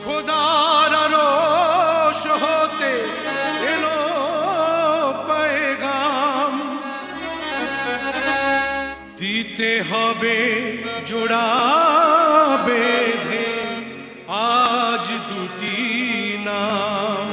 খোদার আরশ হতে এলো পেগাম, দিতে হবে জোড়া বেঁধে আজ দুটি নাম।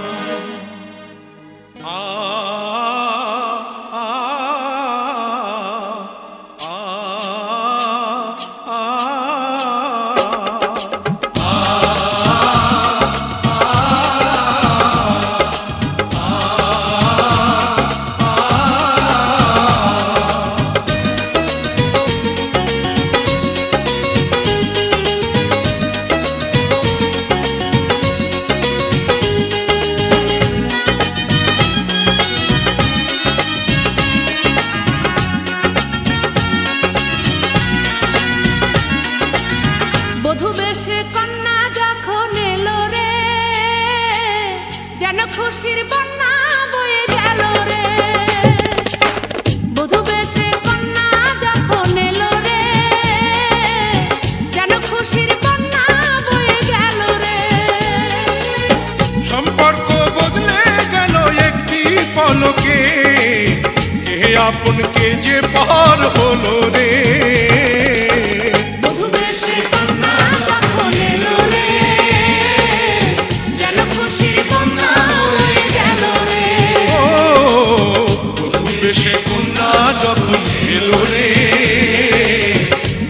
খুশির বন্যা বয়ে গেল রে, বধূ বেশে কন্যা যখন এলো রে, যেন খুশির বন্যা বয়ে গেল রে। সম্পর্ক বদলে গেল একটি পলকে, কে আপন কে যে পর হলো রে।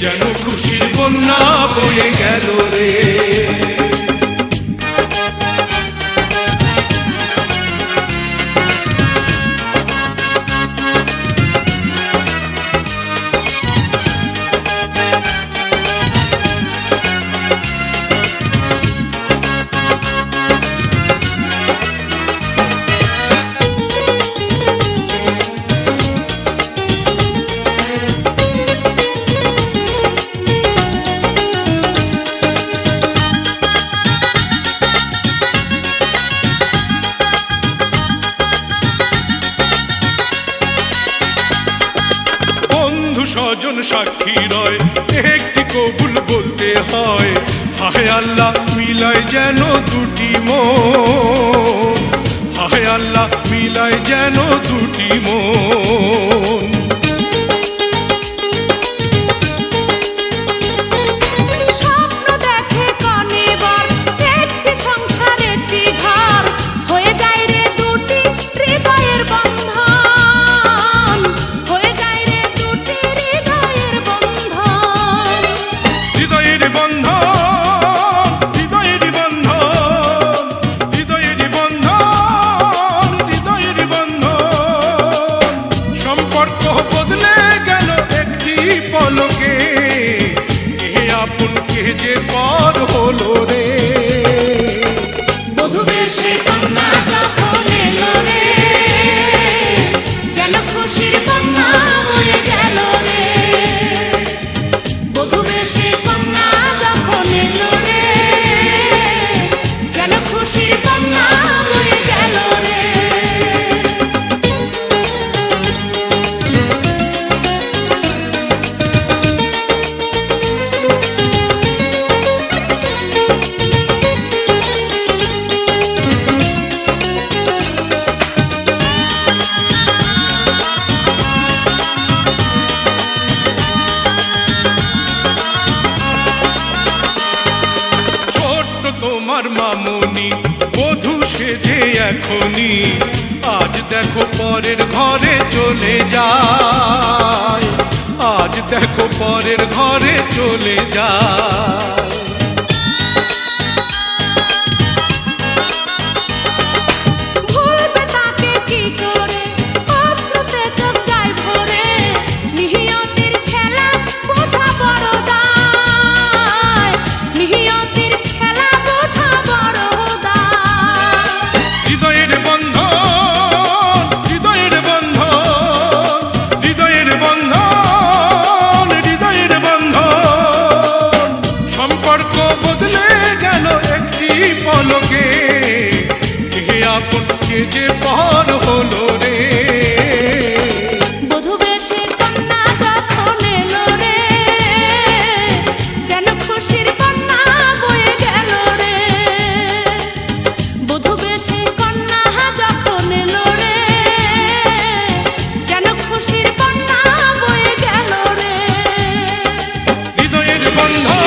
যেন খুশির বন্যা বয়ে গেল রে। স্বজন সাক্ষী রয়, একটি কবুল বলতে হয়। হায় আল্লাহ মিলায় যেন দুটি মন, হায় আল্লাহ মিলায় যেন দুটি মন। যে পর হলো রে, বধূ বেশে কন্যা যখন এলো রে, যেন খুশির বন্যা বয়ে গেল রে। বধূ বেশে কন্যা যখন এলো রে, যেন খুশির বন্যা বয়ে গেল রে। তোমার মামুনি বধূ সেজে এখনি, আজ দেখো পরের ঘরে চলে যায়, আজ দেখো পরের ঘরে চলে যায়। পলকে কে আপন কে যে পর হলো রে। বধূ বেশে কন্যা যখন এলো রে, যেন খুশির বন্যা বয়ে গেল রে। বন্ধন